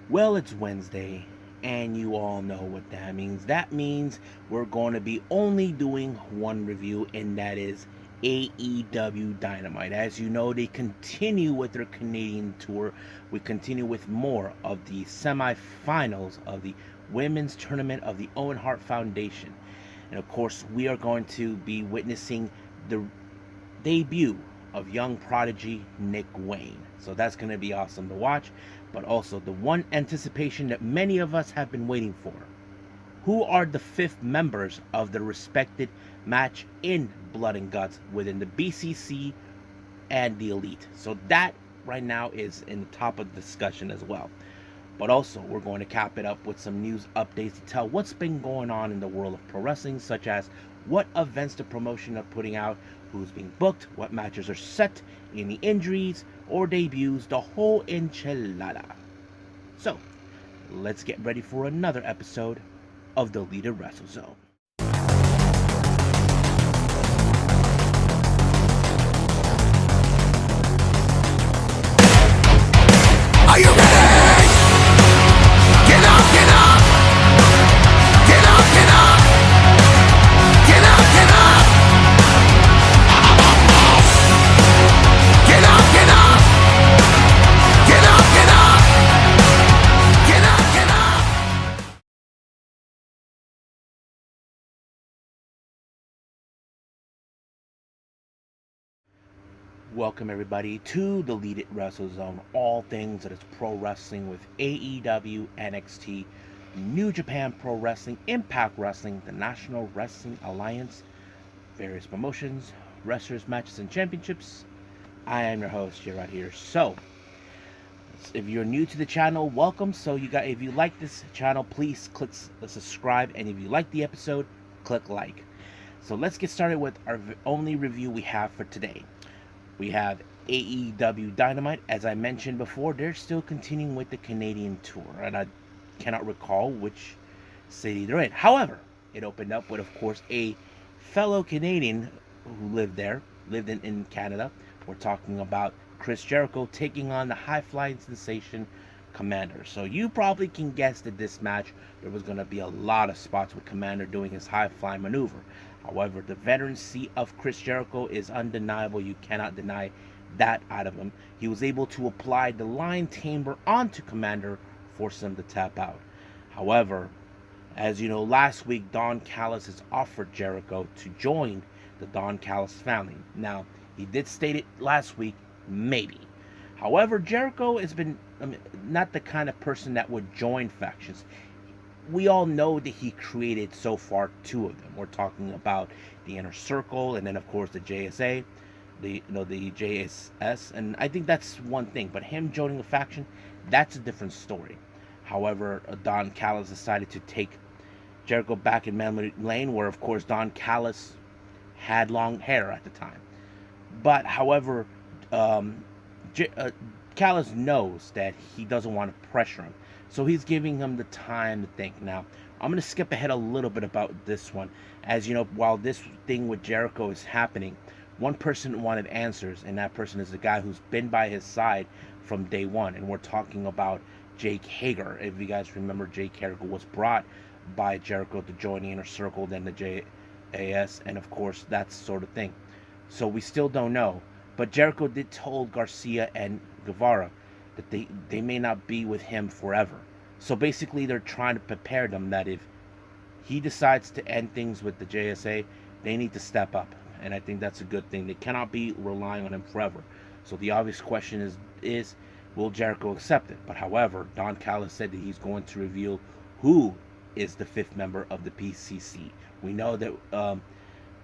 Well, it's Wednesday, and you all know what that means. That means we're going to be only doing one review, and that is AEW Dynamite. As you know, they continue with their Canadian tour. We continue with more of the semifinals of the women's tournament of the Owen Hart Foundation. And of course, we are going to be witnessing the debut of young prodigy Nick Wayne. So that's going to be awesome to watch, but also the one anticipation that many of us have been waiting for. Who are the fifth members of the respected match in Blood and Guts within the BCC and the Elite? So that right now is in the top of the discussion as well. But also, we're going to cap it up with some news updates to tell what's been going on in the world of pro wrestling, such as what events the promotion are putting out, who's being booked, what matches are set, any injuries or debuts, the whole enchilada. So, let's get ready for another episode of the Leader Wrestle Zone. Are you ready? Get up, get up! Get up, get up! Get up, get up! Get up, get up! Get up, get up! Get up, get up! Welcome everybody to the Lead It Wrestle Zone. All things that is pro wrestling with AEW, NXT, New Japan Pro Wrestling, Impact Wrestling, the National Wrestling Alliance, various promotions, wrestlers, matches, and championships. I am your host, here right here. So, if you're new to the channel, welcome. So if you like this channel, please click subscribe, and if you like the episode, click like. So let's get started with our only review we have for today. We have AEW Dynamite. As I mentioned before, they're still continuing with the Canadian tour, and I cannot recall which city they're in. However, it opened up with, of course, a fellow Canadian who lived in Canada. We're talking about Chris Jericho taking on the high flying sensation Commander. So you probably can guess that this match there was going to be a lot of spots with Commander doing his high flying maneuver. However, the veterancy of Chris Jericho is undeniable. You cannot deny that out of him. He was able to apply the Lion Tamer onto Commander, force him to tap out. However, as you know, last week Don Callis has offered Jericho to join the Don Callis family. Now, he did state it last week, maybe. However, Jericho has been not the kind of person that would join factions. We all know that he created so far two of them. We're talking about the Inner Circle, and then of course the JSA, the JSS, and I think that's one thing. But him joining a faction, that's a different story. However, Don Callis decided to take Jericho back in Memory Lane, where of course Don Callis had long hair at the time. But however, um, Callis knows that he doesn't want to pressure him, so he's giving him the time to think. Now, I'm going to skip ahead a little bit about this one. As you know, while this thing with Jericho is happening, one person wanted answers, and that person is the guy who's been by his side from day one. And we're talking about Jake Hager. If you guys remember, Jake Hager was brought by Jericho to join the Inner Circle, then the JAS, and of course, that sort of thing. So we still don't know. But Jericho did told Garcia and Guevara that they may not be with him forever. So basically, they're trying to prepare them that if he decides to end things with the JSA, they need to step up. And I think that's a good thing. They cannot be relying on him forever. So the obvious question is will Jericho accept it? But however, Don Callis said that he's going to reveal who is the fifth member of the PCC. We know that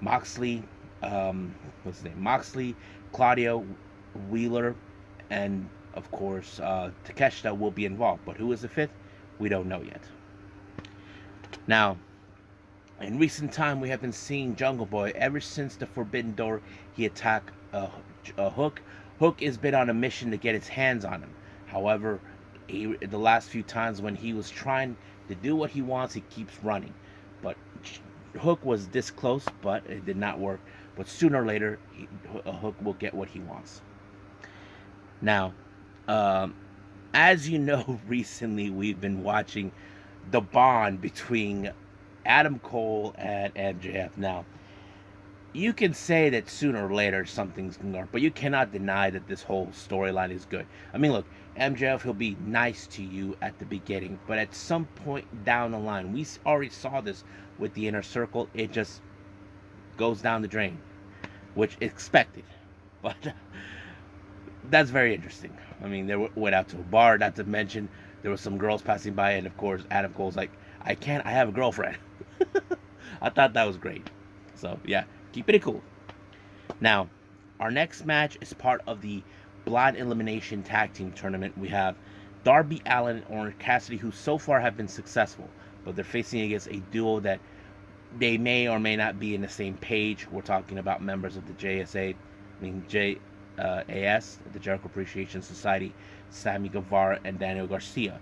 Moxley, what's his name? Moxley, Claudio, Wheeler, and of course Takeshita will be involved. But who is the fifth? We don't know yet. Now, in recent time, we have been seeing Jungle Boy ever since the Forbidden Door. He attacked Hook. Hook has been on a mission to get his hands on him. However, the last few times when he was trying to do what he wants, he keeps running. But Hook was this close, but it did not work. But sooner or later, Hook will get what he wants. Now, As you know, recently we've been watching the bond between Adam Cole and MJF. Now, you can say that sooner or later something's going to, but you cannot deny that this whole storyline is good. I mean, look, MJF, he'll be nice to you at the beginning, but at some point down the line, we already saw this with the Inner Circle, it just goes down the drain, which expected. But that's very interesting. I mean, they went out to a bar, not to mention there were some girls passing by, and of course, Adam Cole's like, I can't, I have a girlfriend. I thought that was great. So, yeah, keeping it cool. Now, our next match is part of the Blind Elimination Tag Team Tournament. We have Darby Allin and Orange Cassidy, who so far have been successful, but they're facing against a duo that they may or may not be in the same page. We're talking about members of the JSA, JAS, the Jericho Appreciation Society, Sammy Guevara and Daniel Garcia.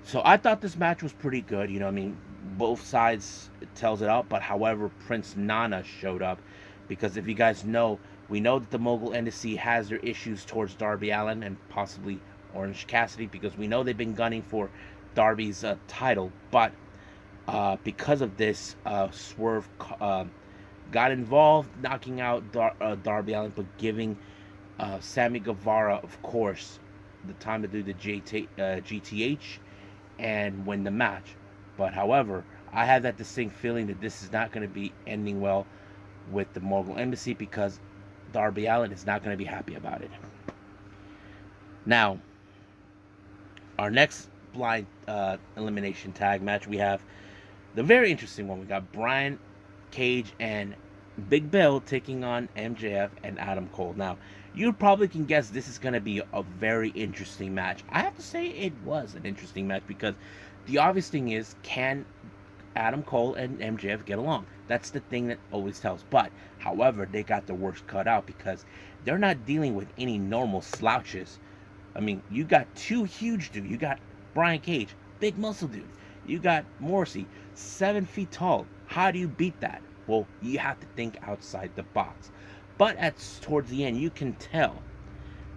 So I thought this match was pretty good. You know, I mean, both sides tells it out. But however, Prince Nana showed up because if you guys know, we know that the Mogul Embassy has their issues towards Darby Allin and possibly Orange Cassidy because we know they've been gunning for Darby's title. But because of this, Swerve got involved, knocking out Darby Allin, but giving Sammy Guevara, of course, the time to do the GTH and win the match. But however, I have that distinct feeling that this is not going to be ending well with the Mogul Embassy because Darby Allin is not going to be happy about it. Now, our next blind elimination tag match, we have the very interesting one. We got Brian Cage and Big Bill taking on MJF and Adam Cole. Now, you probably can guess this is going to be a very interesting match. I have to say it was an interesting match because the obvious thing is, can Adam Cole and MJF get along? That's the thing that always tells. But, however, they got the worst cut out because they're not dealing with any normal slouches. I mean, you got two huge dudes. You got Brian Cage, big muscle dude. You got Morrissey, 7 feet tall. How do you beat that? Well, you have to think outside the box. But towards the end, you can tell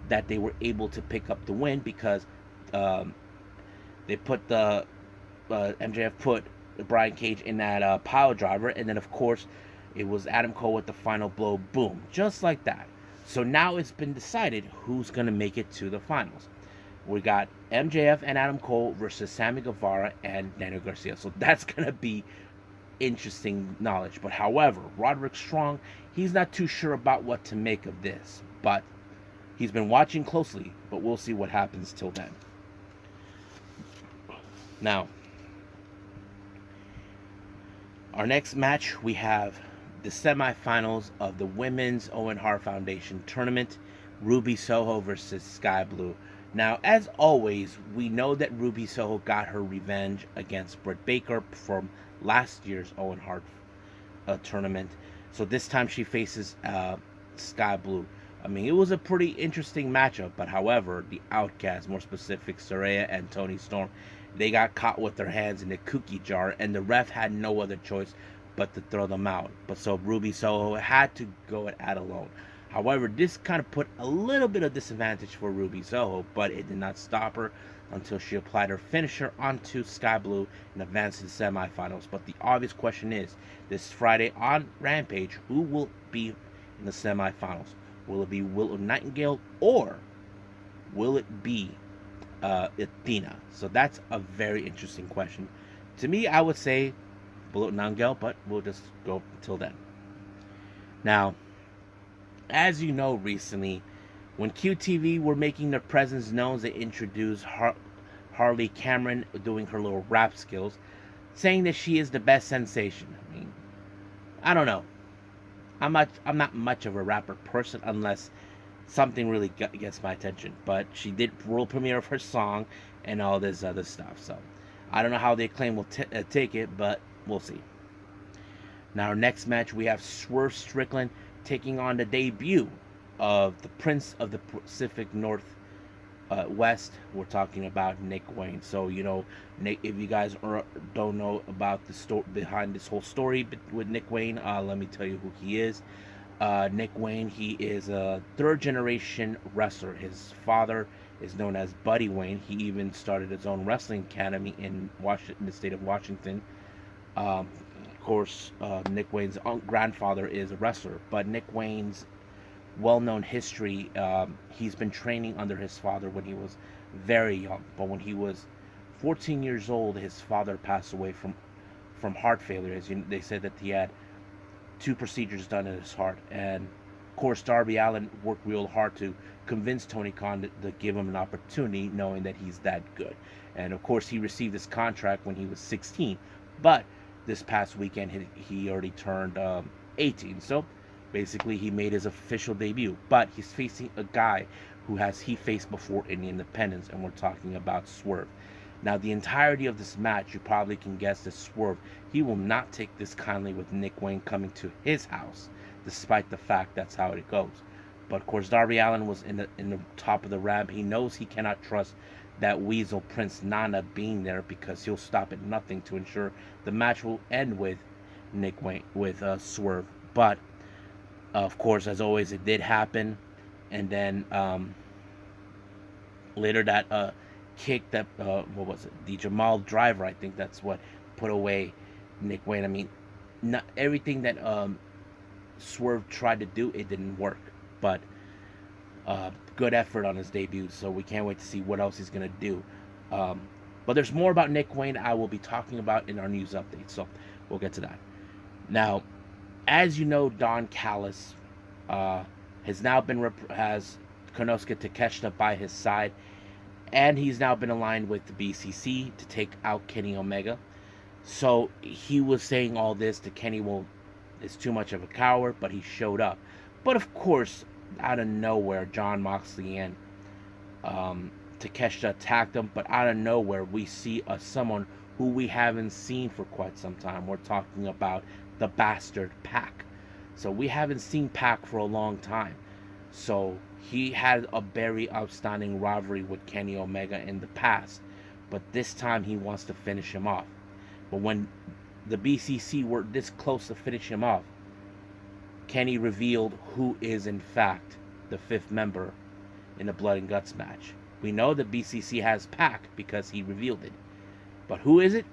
that they were able to pick up the win because they put MJF put Brian Cage in that pile driver, and then of course it was Adam Cole with the final blow, boom, just like that. So now it's been decided who's gonna make it to the finals. We got MJF and Adam Cole versus Sammy Guevara and Daniel Garcia. So that's gonna be interesting knowledge. But however, Roderick Strong, he's not too sure about what to make of this. But he's been watching closely, but we'll see what happens till then. Now, our next match, we have the semifinals of the Women's Owen Hart Foundation Tournament. Ruby Soho versus Sky Blue. Now, as always, we know that Ruby Soho got her revenge against Britt Baker from last year's Owen Hart tournament. So this time she faces Sky Blue. I mean, it was a pretty interesting matchup, but however, the Outcasts, more specific, Saraya and Toni Storm, they got caught with their hands in the cookie jar, and the ref had no other choice but to throw them out. But so Ruby Soho had to go at alone. However, this kind of put a little bit of disadvantage for Ruby Soho, but it did not stop her until she applied her finisher onto Sky Blue and advanced to the semifinals. But the obvious question is, this Friday on Rampage, who will be in the semifinals? Will it be Willow Nightingale or will it be Athena? So that's a very interesting question. To me, I would say Willow Nightingale, but we'll just go until then. Now, as you know, recently, when QTV were making their presence known, they introduced Harley Cameron doing her little rap skills, saying that she is the best sensation. I mean, I don't know. I'm not much of a rapper person unless something really gets my attention. But she did world premiere of her song and all this other stuff. So I don't know how the Acclaim will take it, but we'll see. Now, our next match, we have Swerve Strickland taking on the debut of the Prince of the Pacific North West. We're talking about Nick Wayne. So, you know, Nick, if you guys don't know about the story behind this whole story with Nick Wayne, let me tell you who he is. Nick Wayne, he is a third generation wrestler. His father is known as Buddy Wayne. He even started his own wrestling academy in Washington, the state of Washington. Of course, Nick Wayne's grandfather is a wrestler, but Nick Wayne's well-known history, he's been training under his father when he was very young. But when he was 14 years old, his father passed away from heart failure. As you, they said that he had two procedures done in his heart, and of course Darby Allin worked real hard to convince Tony Khan to give him an opportunity, knowing that he's that good. And of course he received his contract when he was 16, but this past weekend he already turned 18. So basically he made his official debut, but he's facing a guy he faced before in the Independence, and we're talking about Swerve. Now, the entirety of this match, you probably can guess that Swerve, he will not take this kindly with Nick Wayne coming to his house, despite the fact that's how it goes. But of course, Darby Allin was in the top of the ramp. He knows he cannot trust that Weasel Prince Nana being there, because he'll stop at nothing to ensure the match will end with Nick Wayne, with Swerve. But of course, as always, it did happen, and then later that kick, that what was it, the Jamal driver, I think that's what put away Nick Wayne. I mean, not everything that Swerve tried to do, it didn't work, but good effort on his debut, so we can't wait to see what else he's gonna do. But there's more about Nick Wayne I will be talking about in our news update, so we'll get to that. Now, as you know, Don Callis has now been has Konosuke Takeshita by his side, and he's now been aligned with the BCC to take out Kenny Omega. So he was saying all this to Kenny, well, is too much of a coward, but he showed up. But of course, out of nowhere, Jon Moxley and Takeshita attacked him, but out of nowhere, we see someone who we haven't seen for quite some time. We're talking about the Bastard Pac. So we haven't seen Pac for a long time. So he had a very outstanding rivalry with Kenny Omega in the past, but this time he wants to finish him off. But when the BCC were this close to finish him off, Kenny revealed who is in fact the fifth member in the Blood and Guts match. We know the BCC has Pac because he revealed it, but who is it?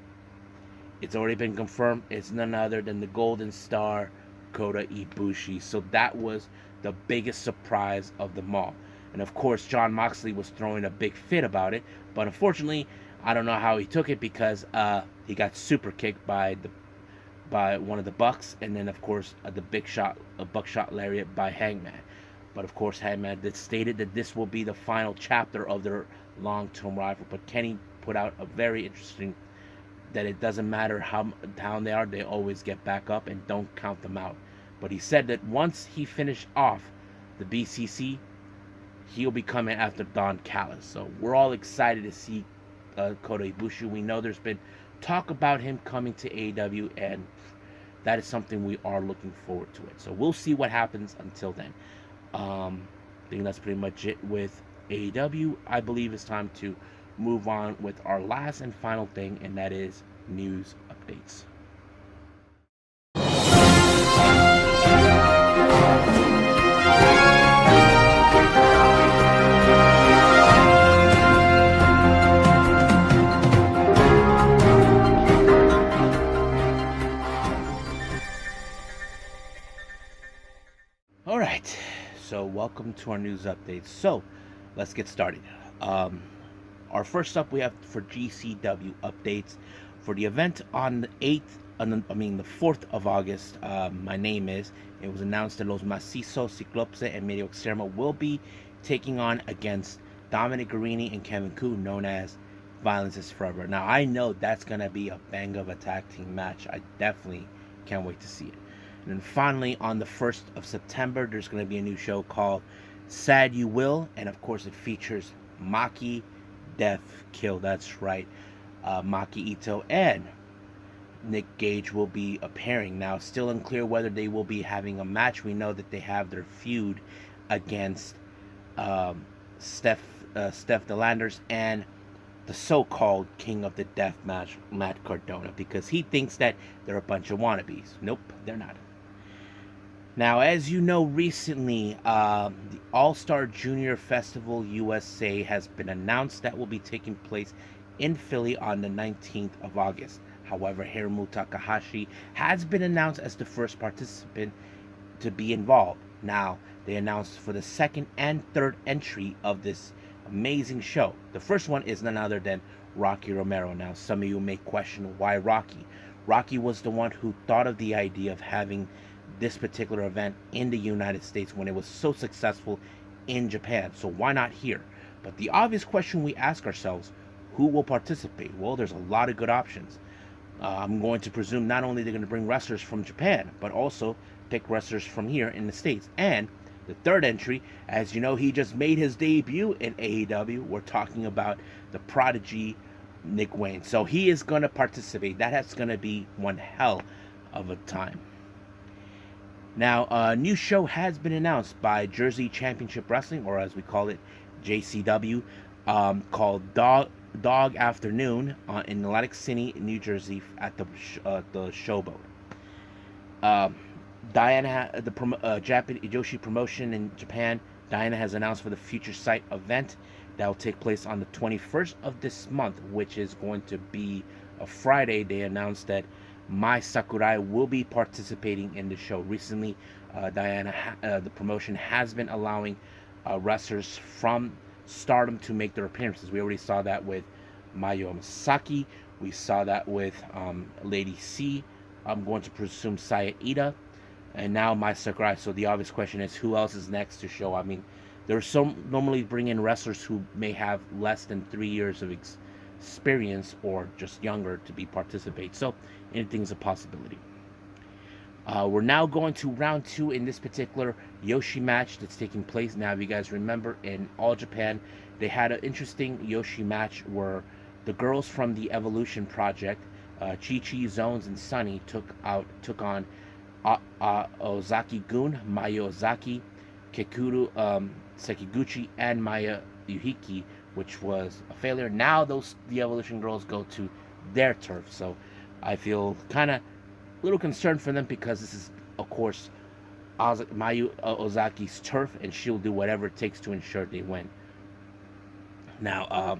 It's already been confirmed. It's none other than the Golden Star, Kota Ibushi. So that was the biggest surprise of them all. And of course, Jon Moxley was throwing a big fit about it, but unfortunately, I don't know how he took it, because he got super kicked by one of the Bucks, and then of course a buckshot lariat by Hangman. But of course, Hangman did stated that this will be the final chapter of their long-term rivalry. But Kenny put out a very interesting, that it doesn't matter how down they are, they always get back up, and don't count them out. But he said that once he finished off the BCC, he'll be coming after Don Callis. So we're all excited to see Kota Ibushi. We know there's been talk about him coming to AEW, and that is something we are looking forward to it. So we'll see what happens until then. I think that's pretty much it with AEW. I believe it's time to move on with our last and final thing, and that is news updates. All right, so welcome to our news updates. So let's get started. Our first up, we have for GCW updates for the event on the 4th of August. My name is. It was announced that Los Macizos, Ciclopse, and Medio Extremo will be taking on against Dominic Guarini and Kevin Ku, known as Violence is Forever. Now, I know that's going to be a bang of a tag team match. I definitely can't wait to see it. And then finally, on the 1st of September, there's going to be a new show called Sad You Will. And of course, it features Maki, Death, Kill. That's right. Maki Ito and Nick Gage will be appearing. Now, still unclear whether they will be having a match. We know that they have their feud against Steph DeLanders and the so-called King of the Death Match, Matt Cardona, because he thinks that they're a bunch of wannabes. Nope, they're not. Now, as you know, recently, the All-Star Junior Festival USA has been announced that will be taking place in Philly on the 19th of August. However, Hiromu Takahashi has been announced as the first participant to be involved. Now, they announced for the second and third entry of this amazing show. The first one is none other than Rocky Romero. Now, some of you may question why Rocky. Rocky was the one who thought of the idea of having this particular event in the United States when it was so successful in Japan. So why not here? But the obvious question we ask ourselves, who will participate? Well, there's a lot of good options. I'm going to presume not only they're going to bring wrestlers from Japan, but also pick wrestlers from here in the States. And the third entry, as you know, he just made his debut in AEW. We're talking about the prodigy Nick Wayne. So he is going to participate. That's going to be one hell of a time. Now, a new show has been announced by Jersey Championship Wrestling, or as we call it, JCW, called Dog Afternoon in Atlantic City, New Jersey, at the Showboat. Diana, Japanese Joshi promotion in Japan, Diana has announced for the Future Sight event that will take place on the 21st of this month, which is going to be a Friday. They announced that Mai Sakurai will be participating in the show. Recently, the promotion has been allowing wrestlers from Stardom to make their appearances. We already saw that with Mayu Masaki. We saw that with Lady C. I'm going to presume Saya Ida. And now Mai Sakurai. So the obvious question is, who else is next to show? I mean, there's some normally bring in wrestlers who may have less than 3 years of experience or just younger to be participate. So anything's a possibility. We're now going to round 2 in this particular Yoshi match that's taking place. Now, if you guys remember, in All Japan, they had an interesting Yoshi match where the girls from the Evolution Project, Chi-Chi, Zones, and Sunny, took on Ozaki-gun, Maya Ozaki, Kekuru Sekiguchi, and Maya Yuhiki, which was a failure. Now the Evolution girls go to their turf. So I feel kind of a little concerned for them because this is, of course, Mayu Ozaki's turf, and she'll do whatever it takes to ensure they win. Now,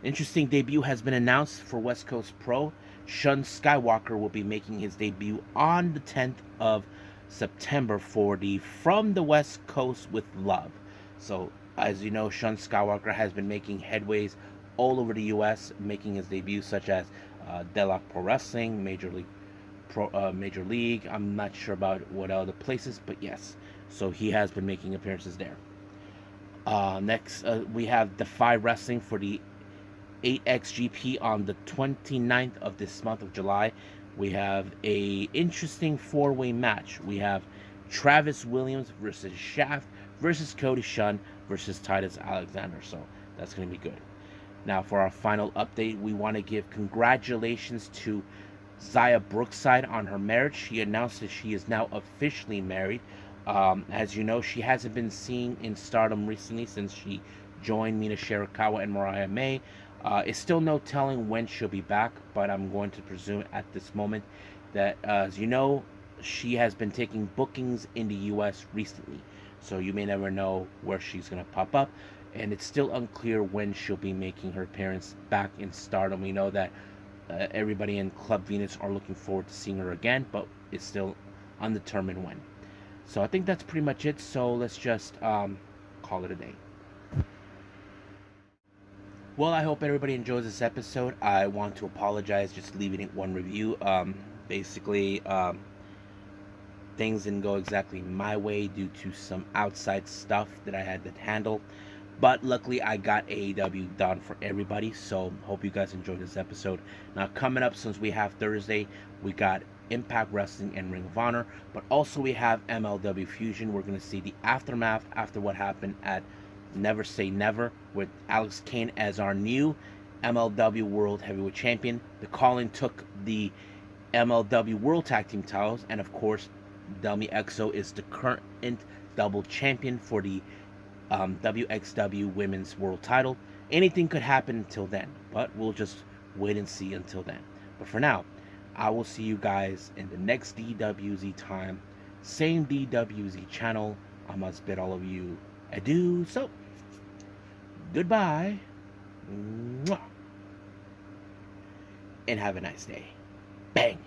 interesting debut has been announced for West Coast Pro. Shun Skywalker will be making his debut on the 10th of September for the From the West Coast with Love. So, as you know, Shun Skywalker has been making headways all over the U.S., making his debut such as Delock Pro Wrestling, Major League. I'm not sure about what other places, but yes. So he has been making appearances there. Next, we have DEFY Wrestling for the 8XGP on the 29th of this month of July. We have a interesting 4-way match. We have Travis Williams versus Shaft versus Cody Shun versus Titus Alexander. So that's going to be good. Now, for our final update, we want to give congratulations to Xia Brookside on her marriage. She announced that she is now officially married. As you know, she hasn't been seen in Stardom recently since she joined Mina Shirakawa and Mariah May. It's still no telling when she'll be back, but I'm going to presume at this moment that, as you know, she has been taking bookings in the U.S. recently. So you may never know where she's going to pop up, and it's still unclear when she'll be making her appearance back in Stardom. We know that everybody in Club Venus are looking forward to seeing her again, but it's still undetermined when. So I think that's pretty much it. So let's just call it a day. Well, I hope everybody enjoys this episode. I want to apologize just leaving it one review. Basically, things didn't go exactly my way due to some outside stuff that I had to handle. But luckily, I got AEW done for everybody. So hope you guys enjoyed this episode. Now, coming up, since we have Thursday, we got Impact Wrestling and Ring of Honor. But also we have MLW Fusion. We're going to see the aftermath after what happened at Never Say Never with Alex Kane as our new MLW World Heavyweight Champion. The Call-In took the MLW World Tag Team titles, and of course, Delmi Exo is the current double champion for the WXW Women's World Title. Anything could happen until then, but we'll just wait and see until then. But for now, I will see you guys in the next DWZ time. same DWZ channel. I must bid all of you adieu. So, goodbye. Mwah. And have a nice day. Bang.